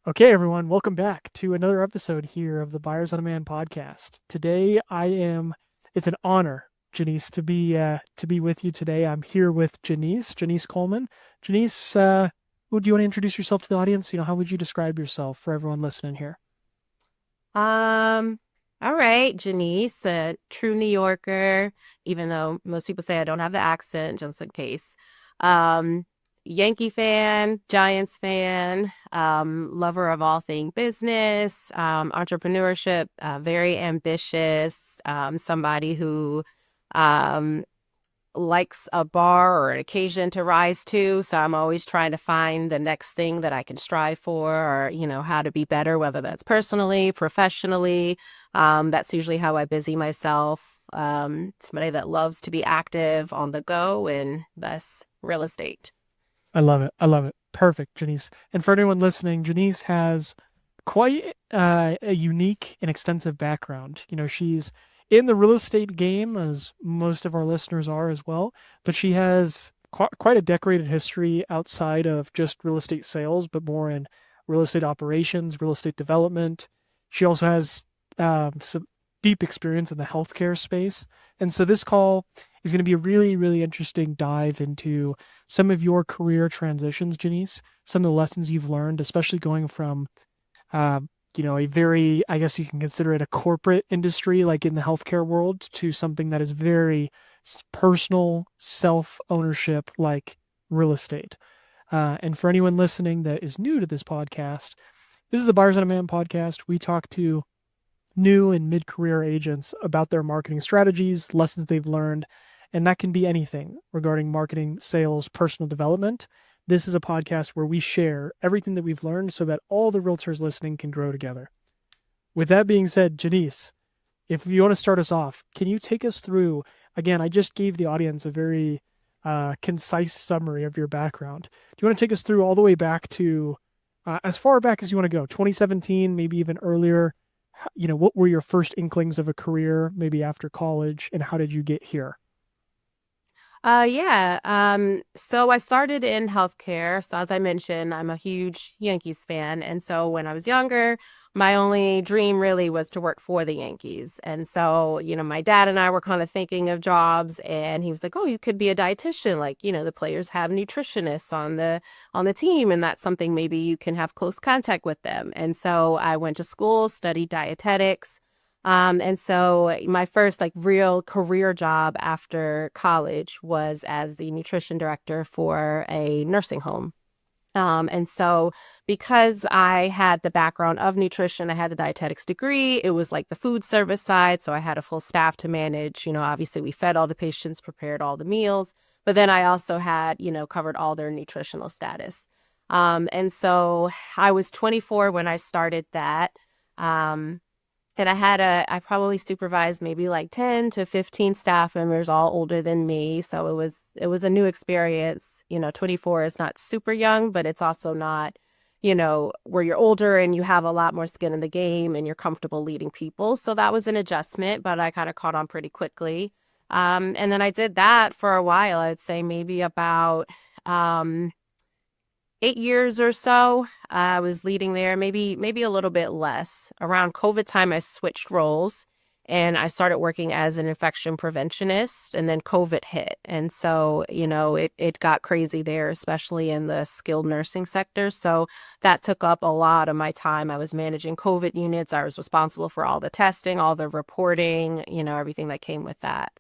Okay, everyone, welcome back to another episode here of the Buyers on Demand podcast. Today, it's an honor, Jannece, to be with you today. I'm here with Jannece Coleman. Jannece, would you want to introduce yourself to the audience? How would you describe yourself for everyone listening here? Um, all right, Janice, a true New Yorker, even though most people say I don't have the accent, just in case. Um, Yankee fan, Giants fan, lover of all things business, entrepreneurship, very ambitious, somebody who um likes a bar or an occasion to rise to. So I'm always trying to find the next thing that I can strive for or, how to be better, whether that's personally, professionally. That's usually how I busy myself. Somebody that loves to be active on the go, and thus real estate. I love it. I love it. Perfect, Jannece. And for anyone listening, Jannece has quite a unique and extensive background. She's in the real estate game, as most of our listeners are as well, but she has quite a decorated history outside of just real estate sales, but more in real estate operations, real estate development. She also has some deep experience in the healthcare space. And so this call is going to be a really, really interesting dive into some of your career transitions, Janice, some of the lessons you've learned, especially going from uh, a very, I guess you can consider it a corporate industry, like in the healthcare world, to something that is very personal, self ownership, like real estate. And for anyone listening that is new to this podcast, this is the Buyers on Demand podcast. We talk to new and mid career agents about their marketing strategies, lessons they've learned, and that can be anything regarding marketing, sales, personal development. This is a podcast where we share everything that we've learned so that all the realtors listening can grow together. With that being said, Janice, if you want to start us off, can you take us through? Again, I just gave the audience a very concise summary of your background. Do you want to take us through all the way back to as far back as you want to go, 2017, maybe even earlier? What were your first inklings of a career, maybe after college, and how did you get here? Yeah. So I started in healthcare. So as I mentioned, I'm a huge Yankees fan. And so when I was younger, my only dream really was to work for the Yankees. And so, my dad and I were kind of thinking of jobs, and he was like, "Oh, you could be a dietitian. Like, the players have nutritionists on the team, and that's something maybe you can have close contact with them." And so I went to school, studied dietetics. And so my first like real career job after college was as the nutrition director for a nursing home. And so because I had the background of nutrition, I had the dietetics degree, it was like the food service side. So I had a full staff to manage. Obviously we fed all the patients, prepared all the meals, but then I also had, covered all their nutritional status. And so I was 24 when I started that. Um, and I probably supervised maybe like 10 to 15 staff members, all older than me. So it was a new experience. 24 is not super young, but it's also not, where you're older and you have a lot more skin in the game and you're comfortable leading people. So that was an adjustment, but I kind of caught on pretty quickly. And then I did that for a while. I'd say maybe about 8 years or so. I was leading there, maybe a little bit less. Around COVID time, I switched roles and I started working as an infection preventionist, and then COVID hit. And so, it got crazy there, especially in the skilled nursing sector. So that took up a lot of my time. I was managing COVID units. I was responsible for all the testing, all the reporting, everything that came with that.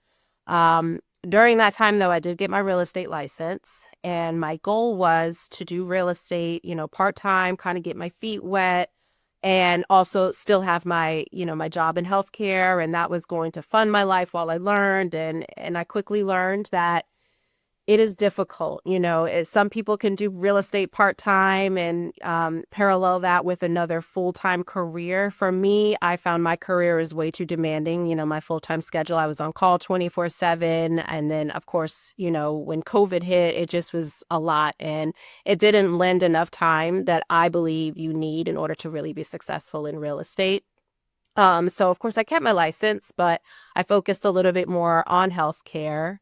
During that time, though, I did get my real estate license, and my goal was to do real estate, part time, kind of get my feet wet, and also still have my job in healthcare, and that was going to fund my life while I learned. And I quickly learned that it is difficult. Some people can do real estate part time and parallel that with another full time career. For me, I found my career is way too demanding. My full time schedule, I was on call 24/7. And then, of course, when COVID hit, it just was a lot. And it didn't lend enough time that I believe you need in order to really be successful in real estate. So, of course, I kept my license, but I focused a little bit more on healthcare.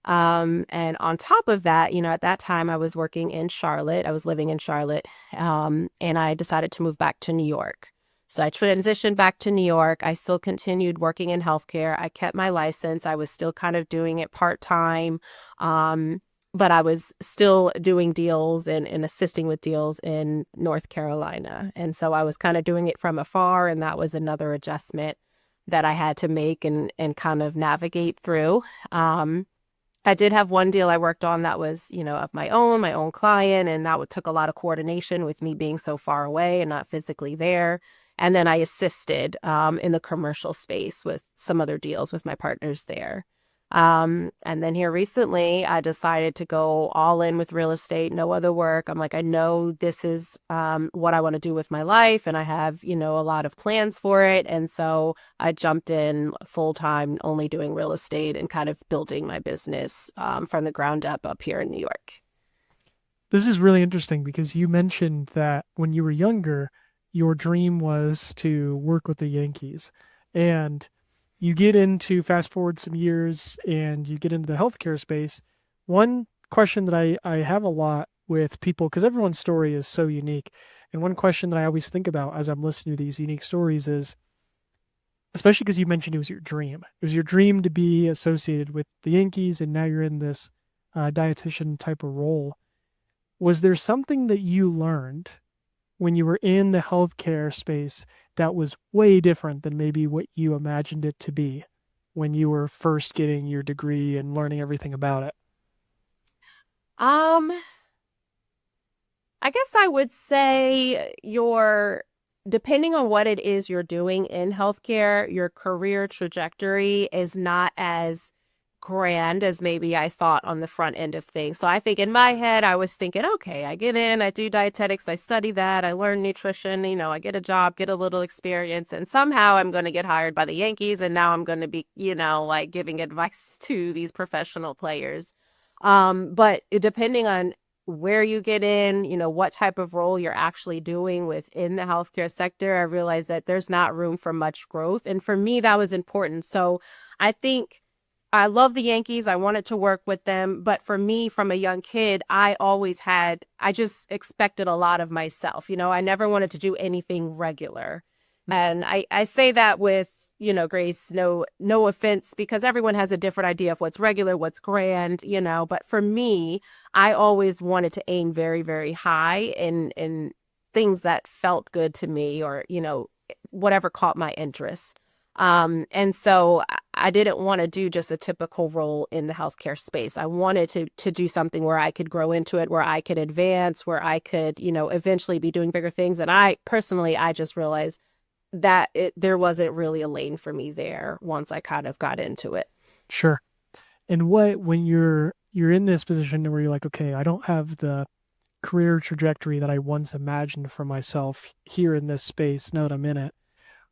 And on top of that, at that time I was working in Charlotte. I was living in Charlotte, and I decided to move back to New York. So I transitioned back to New York. I still continued working in healthcare. I kept my license. I was still kind of doing it part time. Um, but I was still doing deals and assisting with deals in North Carolina. And so I was kind of doing it from afar, and that was another adjustment that I had to make and kind of navigate through. Um, I did have one deal I worked on that was, of my own client, and that took a lot of coordination with me being so far away and not physically there. And then I assisted in the commercial space with some other deals with my partners there. And then here recently, I decided to go all in with real estate, no other work. I'm like, I know this is what I want to do with my life, and I have, a lot of plans for it. And so I jumped in full time, only doing real estate and kind of building my business from the ground up here in New York. This is really interesting because you mentioned that when you were younger, your dream was to work with the Yankees. And you get into fast forward some years and you get into the healthcare space. One question that I have a lot with people, because everyone's story is so unique. And one question that I always think about as I'm listening to these unique stories is, especially because you mentioned it was your dream. It was your dream to be associated with the Yankees, and now you're in this dietitian type of role. Was there something that you learned when you were in the healthcare space that was way different than maybe what you imagined it to be when you were first getting your degree and learning everything about it? Um, I guess I would say depending on what it is you're doing in healthcare, your career trajectory is not as grand as maybe I thought on the front end of things. So I think in my head, I was thinking, okay, I get in, I do dietetics, I study that, I learn nutrition, I get a job, get a little experience, and somehow I'm going to get hired by the Yankees. And now I'm going to be, like giving advice to these professional players. But depending on where you get in, what type of role you're actually doing within the healthcare sector, I realized that there's not room for much growth. And for me, that was important. So I think I love the Yankees. I wanted to work with them. But for me, from a young kid, I just expected a lot of myself. I never wanted to do anything regular. And I say that with, Grace, no offense, because everyone has a different idea of what's regular, what's grand, but for me, I always wanted to aim very, very high in things that felt good to me, or, whatever caught my interest. And so I didn't want to do just a typical role in the healthcare space. I wanted to do something where I could grow into it, where I could advance, where I could, eventually be doing bigger things. And I just realized that there wasn't really a lane for me there once I kind of got into it. Sure. And what when you're in this position where you're like, okay, I don't have the career trajectory that I once imagined for myself here in this space now that I'm in it.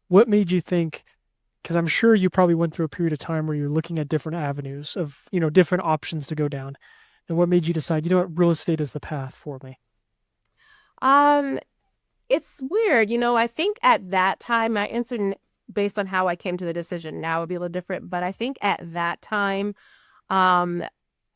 What made you think, because I'm sure you probably went through a period of time where you're looking at different avenues of, different options to go down. And what made you decide, real estate is the path for me? Um, it's weird, I think at that time, my answer based on how I came to the decision now would be a little different, but I think at that time, um,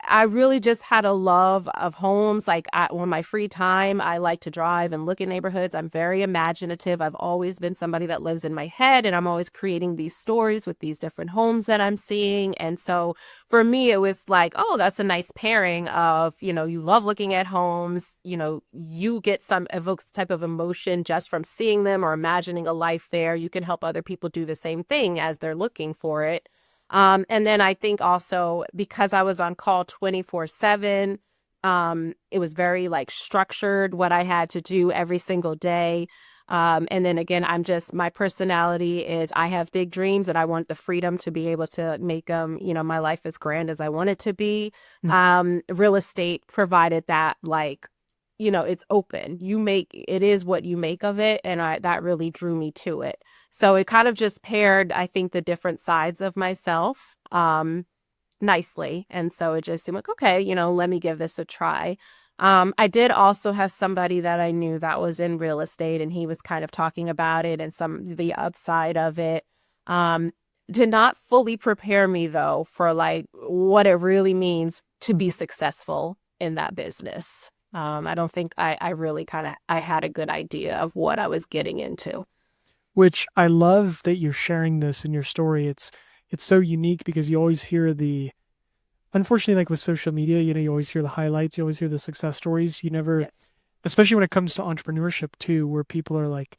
I really just had a love of homes. Like on my free time, I like to drive and look at neighborhoods. I'm very imaginative. I've always been somebody that lives in my head, and I'm always creating these stories with these different homes that I'm seeing. And so for me, it was like, oh, that's a nice pairing of, you love looking at homes, you get some evokes type of emotion just from seeing them or imagining a life there. You can help other people do the same thing as they're looking for it. And then I think also because I was on call 24/7, it was very like structured what I had to do every single day. And then again, my personality is I have big dreams and I want the freedom to be able to make them, my life as grand as I want it to be. Mm. Real estate provided that like, it's open. It is what you make of it. And that really drew me to it. So it kind of just paired, I think, the different sides of myself nicely. And so it just seemed like, okay, let me give this a try. I did also have somebody that I knew that was in real estate, and he was kind of talking about it and the upside of it. Um, did not fully prepare me though for like what it really means to be successful in that business. I don't think I really kind of I had a good idea of what I was getting into. Which I love that you're sharing this in your story. It's so unique because you always hear the unfortunately like with social media, you always hear the highlights, you always hear the success stories. You never Yes. especially when it comes to entrepreneurship too, where people are like,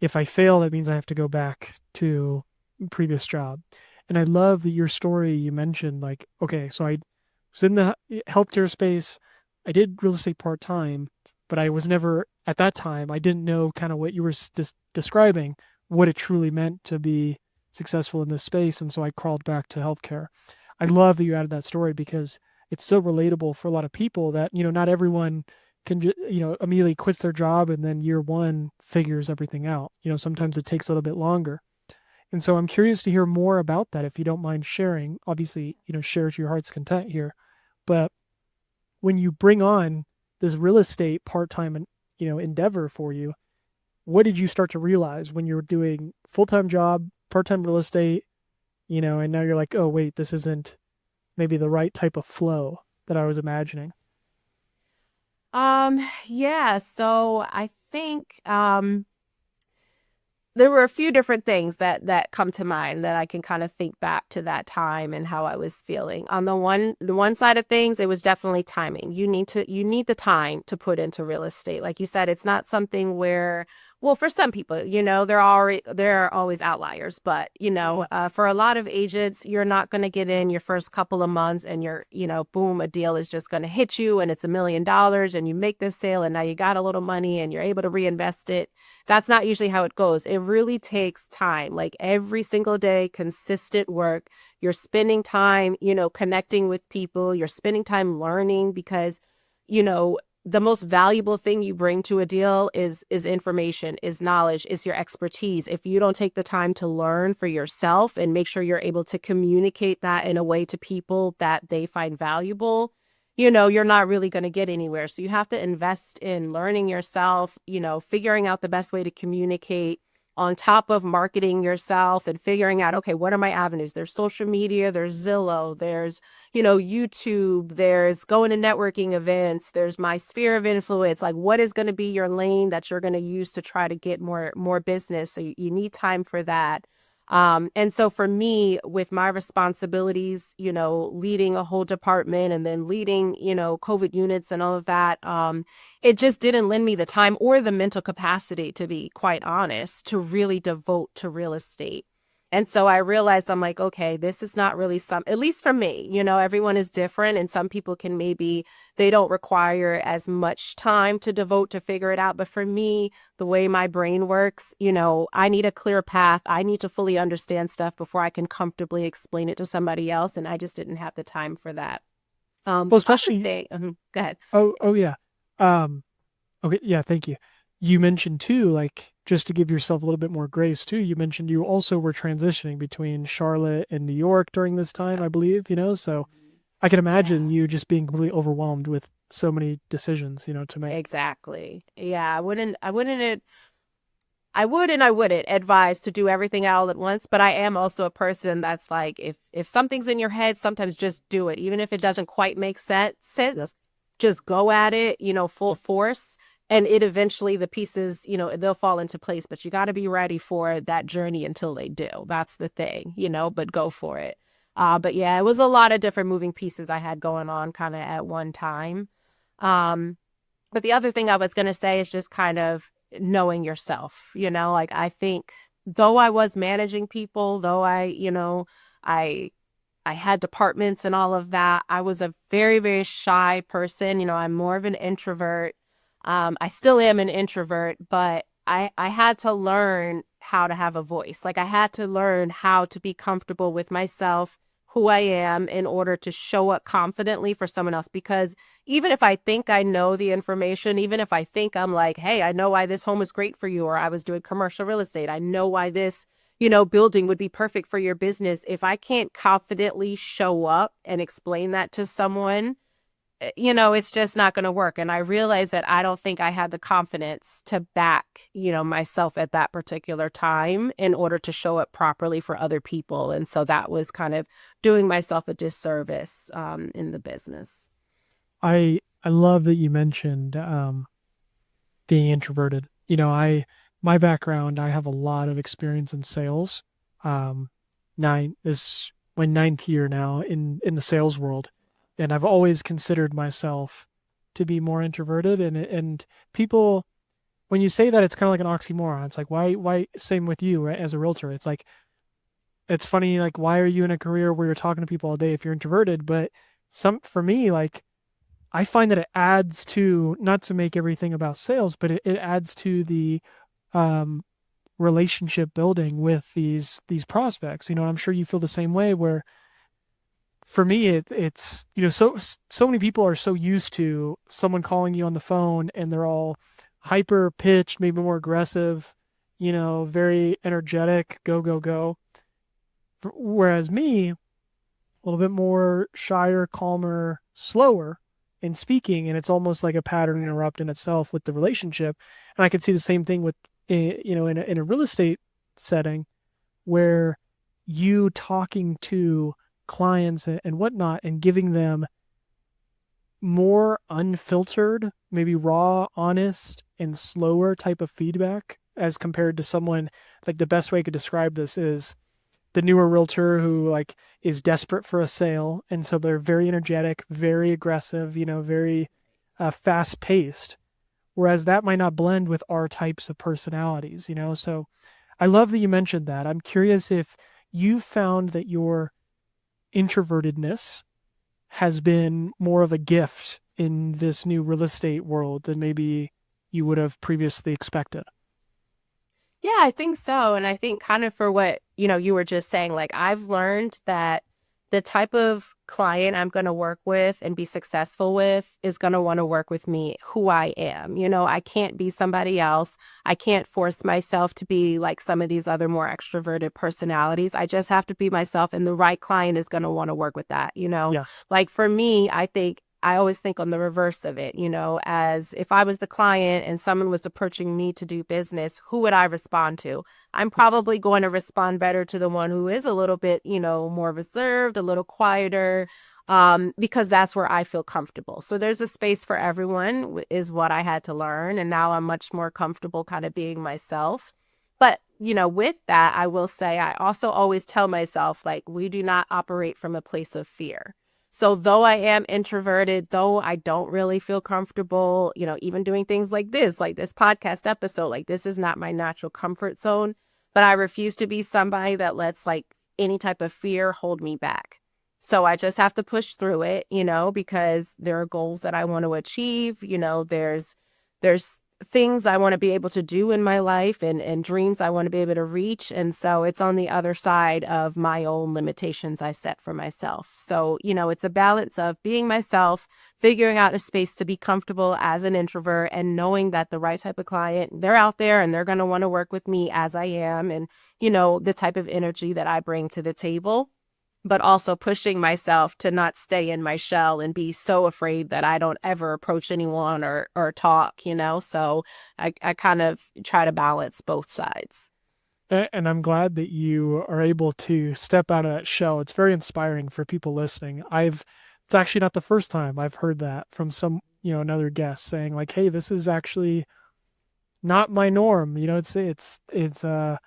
if I fail, that means I have to go back to previous job. And I love that your story you mentioned like, okay, so I was in the healthcare space. I did real estate part time, but I was never at that time. I didn't know kind of what you were describing, what it truly meant to be successful in this space, and so I crawled back to healthcare. I love that you added that story because it's so relatable for a lot of people that not everyone can immediately quits their job and then year one figures everything out. Sometimes it takes a little bit longer. And so I'm curious to hear more about that if you don't mind sharing. Obviously, share to your heart's content here. But when you bring on this real estate part-time endeavor for you, what did you start to realize when you were doing full-time job, part-time real estate, and now you're like, "Oh, wait, this isn't maybe the right type of flow that I was imagining." Yeah, so I think there were a few different things that come to mind that I can kind of think back to that time and how I was feeling. On the one side of things, it was definitely timing. You need the time to put into real estate. Like you said, it's not something where, well, for some people, there are always outliers, but for a lot of agents, you're not going to get in your first couple of months and boom, a deal is just going to hit you and it's $1 million and you make this sale and now you got a little money and you're able to reinvest it. That's not usually how it goes. It really takes time, like every single day, consistent work. You're spending time, connecting with people. You're spending time learning because, the most valuable thing you bring to a deal is information, is knowledge, is your expertise. If you don't take the time to learn for yourself and make sure you're able to communicate that in a way to people that they find valuable, you're not really going to get anywhere. So you have to invest in learning yourself, figuring out the best way to communicate on top of marketing yourself and figuring out, okay, what are my avenues? There's social media, there's Zillow, there's, YouTube, there's going to networking events, there's my sphere of influence. Like what is going to be your lane that you're going to use to try to get more business? So you need time for that. And so for me, with my responsibilities, leading a whole department and then leading, COVID units and all of that, it just didn't lend me the time or the mental capacity, to be quite honest, to really devote to real estate. And so I realized I'm like, okay, this is not really at least for me, everyone is different and some people can maybe they don't require as much time to devote to figure it out. But for me, the way my brain works, I need a clear path. I need to fully understand stuff before I can comfortably explain it to somebody else. And I just didn't have the time for that. Well, The other especially thing, go ahead. oh yeah. Um okay, yeah, thank you. You mentioned too, like just to give yourself a little bit more grace too, you mentioned you also were transitioning between Charlotte and New York during this time, I believe, so I can imagine Yeah. you just being completely overwhelmed with so many decisions, to make. Exactly. Yeah, I would and I wouldn't advise to do everything all at once, but I am also a person that's like if something's in your head, sometimes just do it. Even if it doesn't quite make sense, just go at it, full force. And it eventually the pieces, they'll fall into place. But you got to be ready for that journey until they do. That's the thing, but go for it. But yeah, it was a lot of different moving pieces I had going on kind of at one time. Um, but the other thing I was going to say is just kind of knowing yourself, like I think though I was managing people, though I I had departments and all of that, I was a very, very shy person. I'm more of an introvert. I still am an introvert, but I had to learn how to have a voice. Like I had to learn how to be comfortable with myself, who I am, in order to show up confidently for someone else. Because even if I think I know the information, even if I think I'm like, hey, I know why this home is great for you, or I was doing commercial real estate, I know why this, building would be perfect for your business. If I can't confidently show up and explain that to someone, it's just not going to work. And I realized that I don't think I had the confidence to back, myself at that particular time in order to show up properly for other people. And so that was kind of doing myself a disservice in the business. I love that you mentioned being introverted. My background, I have a lot of experience in sales. Um, this my ninth year now in the sales world, and I've always considered myself to be more introverted. And people, when you say that, it's kind of like an oxymoron. It's like why? Same with you, right? As a realtor, it's like it's funny. Like why are you in a career where you're talking to people all day if you're introverted? But for me, like I find that it adds to, not to make everything about sales, but it adds to the um, relationship building with these prospects. I'm sure you feel the same way. Where for me, it's so many people are so used to someone calling you on the phone and they're all hyper pitched, maybe more aggressive, very energetic, go go go. Whereas me, a little bit more shyer, calmer, slower in speaking, and it's almost like a pattern interrupt in itself with the relationship. And I could see the same thing with, in a real estate setting where you talking to clients and whatnot and giving them more unfiltered, maybe raw, honest, and slower type of feedback as compared to someone, like the best way I could describe this is the newer realtor who like is desperate for a sale, and so they're very energetic, very aggressive, very fast paced, whereas that might not blend with our types of personalities. So I love that you mentioned that. I'm curious if you found that your introvertedness has been more of a gift in this new real estate world than maybe you would have previously expected. Yeah, I think so. And I think kind of for what, you were just saying, like I've learned that the type of client I'm going to work with and be successful with is going to want to work with me, who I am. I can't be somebody else. I can't force myself to be like some of these other more extroverted personalities. I just have to be myself, and the right client is going to want to work with that. Yes. Like for me, I always think on the reverse of it, as if I was the client and someone was approaching me to do business, who would I respond to? I'm Yes. probably going to respond better to the one who is a little bit, more reserved, a little quieter, because that's where I feel comfortable. So there's a space for everyone, is what I had to learn. And now I'm much more comfortable kind of being myself. But, with that, I will say I also always tell myself, like, we do not operate from a place of fear. So though I am introverted, though I don't really feel comfortable, even doing things like this podcast episode, like this is not my natural comfort zone, but I refuse to be somebody that lets like any type of fear hold me back. So I just have to push through it, because there are goals that I want to achieve, there's things I want to be able to do in my life, and dreams I want to be able to reach. And so it's on the other side of my own limitations I set for myself. So, it's a balance of being myself, figuring out a space to be comfortable as an introvert, and knowing that the right type of client, they're out there and they're going to want to work with me as I am, and, the type of energy that I bring to the table, but also pushing myself to not stay in my shell and be so afraid that I don't ever approach anyone or talk. So I kind of try to balance both sides. And I'm glad that you are able to step out of that shell. It's very inspiring for people listening. It's actually not the first time I've heard that from another guest saying like, "Hey, this is actually not my norm." It's a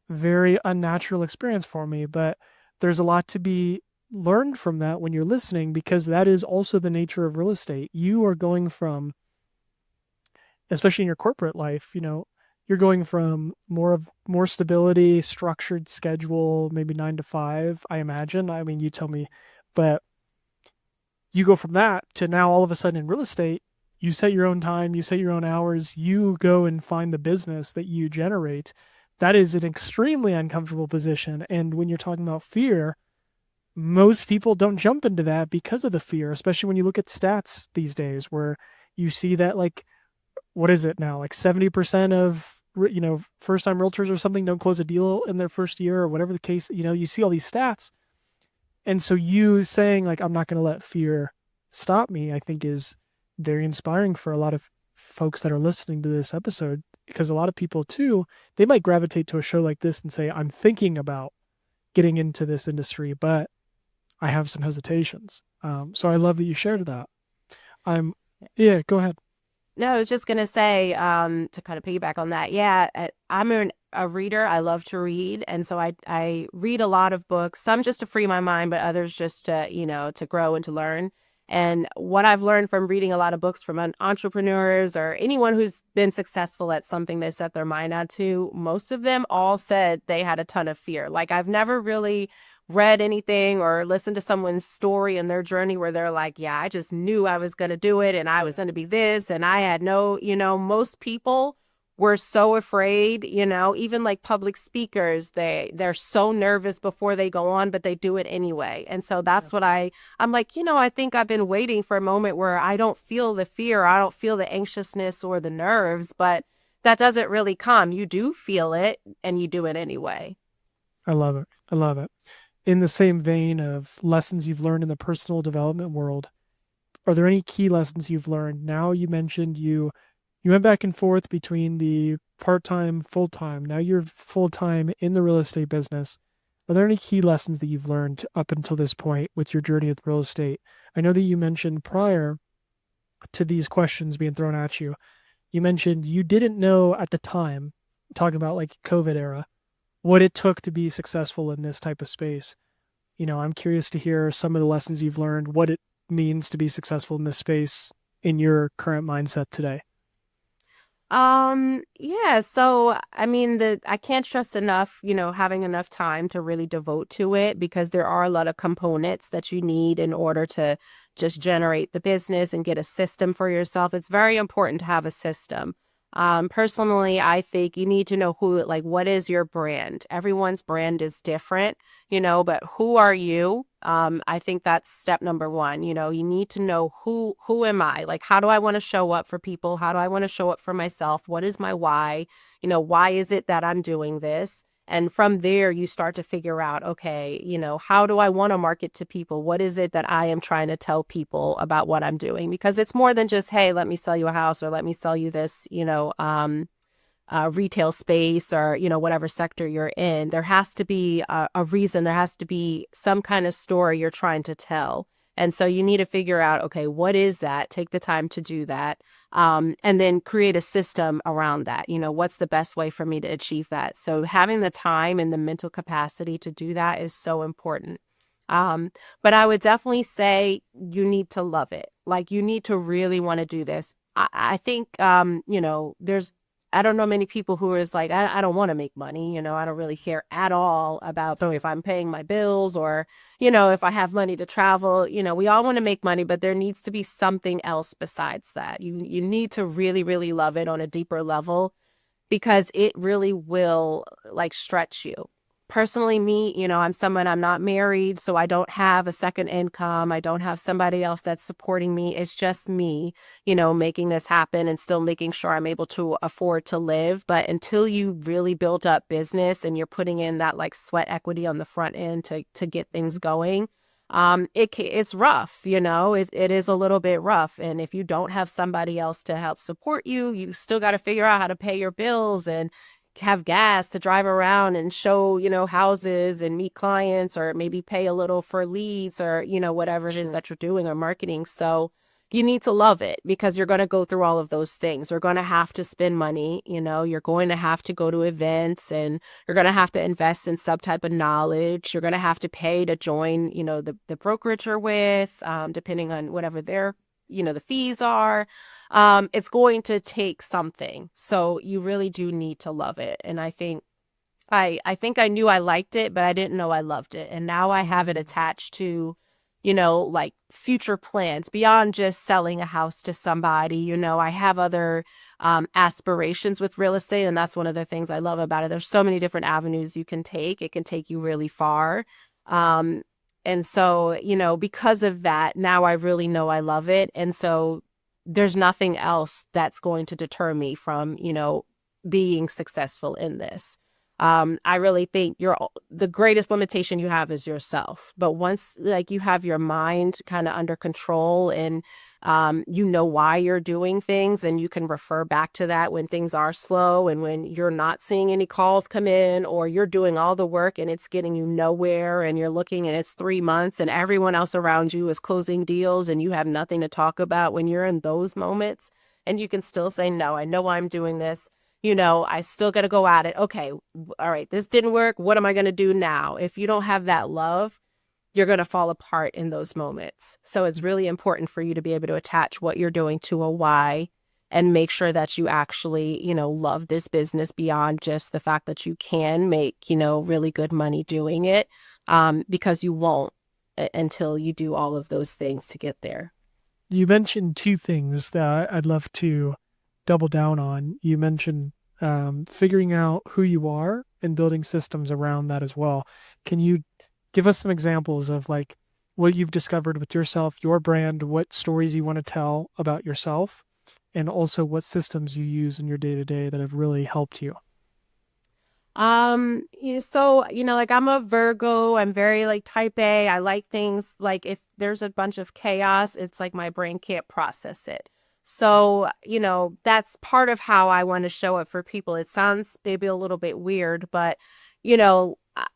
very unnatural experience for me, but there's a lot to be learned from that when you're listening, because that is also the nature of real estate. You are going from, especially in your corporate life, you're going from more stability, structured schedule, maybe 9 to 5, I imagine. I mean, you tell me, but you go from that to now all of a sudden in real estate, you set your own time, you set your own hours, you go and find the business that you generate. That is an extremely uncomfortable position. And when you're talking about fear, most people don't jump into that because of the fear, especially when you look at stats these days where you see that like what is it now? Like 70% of first time realtors or something don't close a deal in their first year or whatever the case. You see all these stats. And so you saying like I'm not going to let fear stop me, I think is very inspiring for a lot of folks that are listening to this episode, because a lot of people too, they might gravitate to a show like this and say, I'm thinking about getting into this industry, but I have some hesitations. So I love that you shared that. I'm, yeah, go ahead. No, I was just gonna say, to kind of piggyback on that. Yeah, I'm a reader. I love to read, and so I read a lot of books. Some just to free my mind, but others just to to grow and to learn. And what I've learned from reading a lot of books from entrepreneurs or anyone who's been successful at something they set their mind onto, most of them all said they had a ton of fear. Like I've never really read anything or listened to someone's story and their journey where they're like, yeah, I just knew I was going to do it and I was Yeah. going to be this. And I had no, most people were so afraid, even like public speakers, they're so nervous before they go on, but they do it anyway. And so Yeah. that's what I'm like, I think I've been waiting for a moment where I don't feel the fear, I don't feel the anxiousness or the nerves, but that doesn't really come. You do feel it and you do it anyway. I love it. I love it. In the same vein of lessons you've learned in the personal development world, are there any key lessons you've learned? Now you mentioned you went back and forth between the part-time, full-time. Now you're full-time in the real estate business. Are there any key lessons that you've learned up until this point with your journey with real estate? I know that you mentioned prior to these questions being thrown at you, you mentioned you didn't know at the time, talking about like COVID era, what it took to be successful in this type of space. I'm curious to hear some of the lessons you've learned, what it means to be successful in this space in your current mindset today. Yeah, so I mean the I can't stress enough, having enough time to really devote to it because there are a lot of components that you need in order to just generate the business and get a system for yourself. It's very important to have a system. Personally, I think you need to know like, what is your brand? Everyone's brand is different, but who are you? I think that's step number one. You need to know who am I? Like, how do I want to show up for people? How do I want to show up for myself? What is my why? Why is it that I'm doing this? And from there, you start to figure out, okay, how do I want to market to people? What is it that I am trying to tell people about what I'm doing? Because it's more than just, hey, let me sell you a house or let me sell you this, retail space or whatever sector you're in. There has to be a reason. There has to be some kind of story you're trying to tell. And so you need to figure out, okay, what is that? Take the time to do that. And then create a system around that. What's the best way for me to achieve that? So having the time and the mental capacity to do that is so important. Um, but I would definitely say you need to love it. Like you need to really want to do this. I think, I don't know many people who is like, I don't want to make money. I don't really care at all about if I'm paying my bills or, if I have money to travel. We all want to make money, but there needs to be something else besides that. You need to really, really love it on a deeper level because it really will like stretch you. Personally, me, I'm not married, so I don't have a second income. I don't have somebody else that's supporting me. It's just me, making this happen and still making sure I'm able to afford to live. But until you really build up business and you're putting in that like sweat equity on the front end to get things going, it's rough, it is a little bit rough. And if you don't have somebody else to help support you, you still got to figure out how to pay your bills and have gas to drive around and show, houses and meet clients or maybe pay a little for leads or, whatever it is Sure. that you're doing or marketing. So you need to love it because you're going to go through all of those things. You're going to have to spend money, you're going to have to go to events and you're going to have to invest in some type of knowledge. You're going to have to pay to join, the brokerage you're with, depending on whatever their, the fees are. It's going to take something. So you really do need to love it. And I think I knew I liked it, but I didn't know I loved it. And now I have it Mm. attached to, like future plans beyond just selling a house to somebody. I have other aspirations with real estate. And that's one of the things I love about it. There's so many different avenues you can take. It can take you really far. Um, and so, because of that, now I really know I love it. And so there's nothing else that's going to deter me from, being successful in this. I really think the greatest limitation you have is yourself. But once like you have your mind kind of under control and you know why you're doing things and you can refer back to that when things are slow and when you're not seeing any calls come in or you're doing all the work and it's getting you nowhere and you're looking and it's 3 months and everyone else around you is closing deals and you have nothing to talk about when you're in those moments and you can still say, no, I know why I'm doing this. I still got to go at it. Okay, all right, this didn't work. What am I going to do now? If you don't have that love, you're going to fall apart in those moments. So it's really important for you to be able to attach what you're doing to a why and make sure that you actually, love this business beyond just the fact that you can make, really good money doing it, because you won't until you do all of those things to get there. You mentioned two things that I'd love to double down on. You mentioned figuring out who you are and building systems around that as well. Can you give us some examples of like what you've discovered with yourself, your brand, what stories you want to tell about yourself, and also what systems you use in your day to day that have really helped you? So, like I'm a Virgo, I'm very like type A. I like things like if there's a bunch of chaos, it's like my brain can't process it. So, that's part of how I want to show it for people. It sounds maybe a little bit weird, but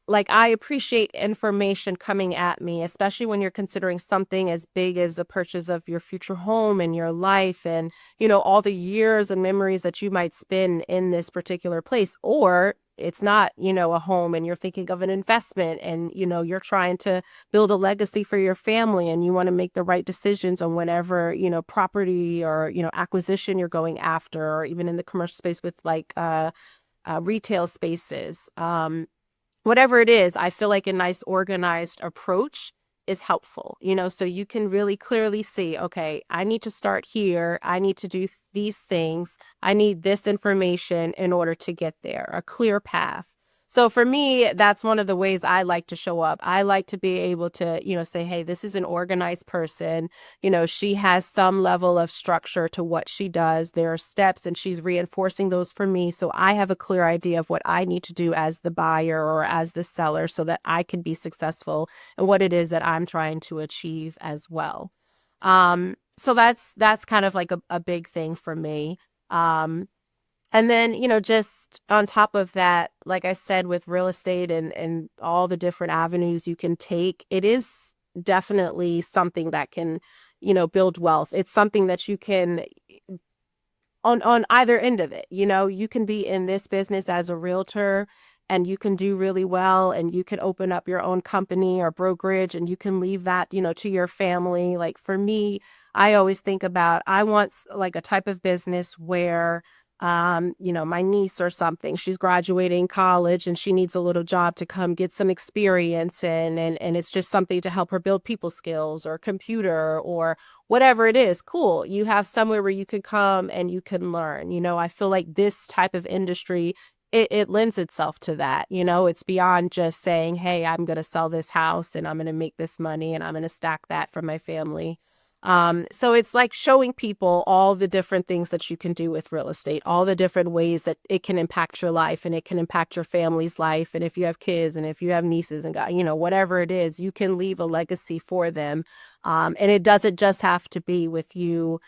like I appreciate information coming at me, especially when you're considering something as big as the purchase of your future home and your life and, all the years and memories that you might spend in this particular place. Or it's not, a home and you're thinking of an investment and, you're trying to build a legacy for your family and you want to make the right decisions on whatever, property or, acquisition you're going after, or even in the commercial space with like, retail spaces. Whatever it is, I feel like a nice organized approach is helpful, so you can really clearly see, okay, I need to start here. I need to do these things. I need this information in order to get there, a clear path. So for me, that's one of the ways I like to show up. I like to be able to, say, hey, this is an organized person. She has some level of structure to what she does. There are steps and she's reinforcing those for me. So I have a clear idea of what I need to do as the buyer or as the seller so that I can be successful in what it is that I'm trying to achieve as well. So that's kind of like a big thing for me. And then, just on top of that, like I said, with real estate and all the different avenues you can take, it is definitely something that can, build wealth. It's something that you can on either end of it. You can be in this business as a realtor and you can do really well and you can open up your own company or brokerage and you can leave that, to your family. Like for me, I always think about I want like a type of business where my niece or something, she's graduating college and she needs a little job to come get some experience in and it's just something to help her build people skills or computer or whatever it is. Cool. You have somewhere where you could come and you can learn. I feel like this type of industry it lends itself to that. It's beyond just saying, hey, I'm going to sell this house and I'm going to make this money and I'm going to stack that for my family. So it's like showing people all the different things that you can do with real estate, all the different ways that it can impact your life and it can impact your family's life. And if you have kids and if you have nieces and whatever it is, you can leave a legacy for them. And it doesn't just have to be with you,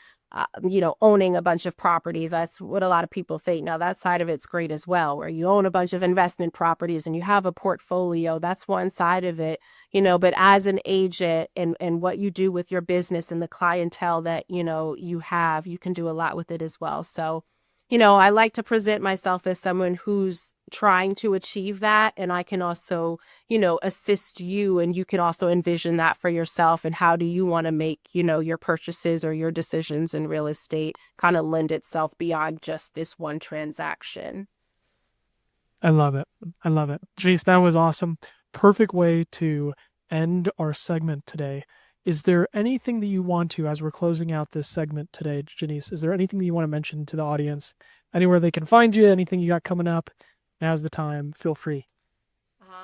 owning a bunch of properties. That's what a lot of people think. Now, that side of it's great as well, where you own a bunch of investment properties and you have a portfolio. That's one side of it, but as an agent and what you do with your business and the clientele that, you have, you can do a lot with it as well. So, I like to present myself as someone who's trying to achieve that. And I can also, assist you and you can also envision that for yourself. And how do you want to make, your purchases or your decisions in real estate kind of lend itself beyond just this one transaction? I love it. I love it. Janice, that was awesome. Perfect way to end our segment today. Is there anything that you want to, as we're closing out this segment today, Janice, is there anything that you want to mention to the audience? Anywhere they can find you, anything you got coming up? Now's the time. Feel free.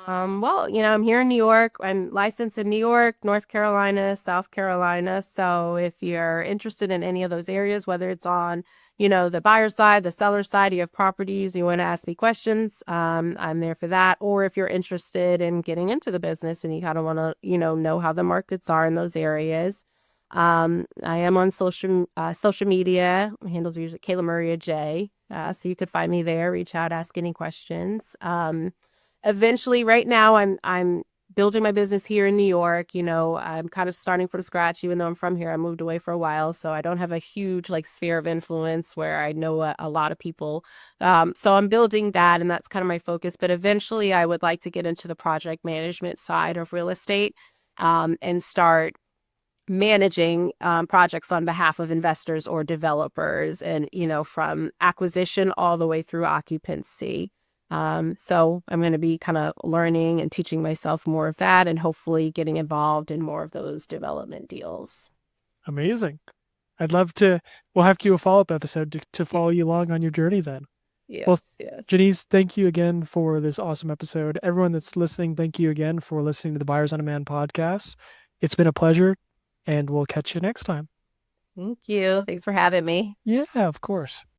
Well, I'm here in New York. I'm licensed in New York, North Carolina, South Carolina. So if you're interested in any of those areas, whether it's on, the buyer side, the seller side, you have properties, you want to ask me questions, I'm there for that. Or if you're interested in getting into the business and you kind of want to, know how the markets are in those areas. I am on social media. My handles are usually Kayla Maria J. So you could find me there, reach out, ask any questions. Eventually, right now I'm building my business here in New York. I'm kind of starting from scratch, even though I'm from here. I moved away for a while, so I don't have a huge like sphere of influence where I know a lot of people. So I'm building that, and that's kind of my focus. But eventually, I would like to get into the project management side of real estate, and start managing projects on behalf of investors or developers, and from acquisition all the way through occupancy. So I'm going to be kind of learning and teaching myself more of that, and hopefully getting involved in more of those development deals. Amazing. I'd love to. We'll have to do a follow up episode to follow you along on your journey then. Well, Yes, yes. Janice, thank you again for this awesome episode. Everyone that's listening, thank you again for listening to the Buyers on Demand podcast. It's been a pleasure, and we'll catch you next time. Thank you. Thanks for having me. Yeah, of course.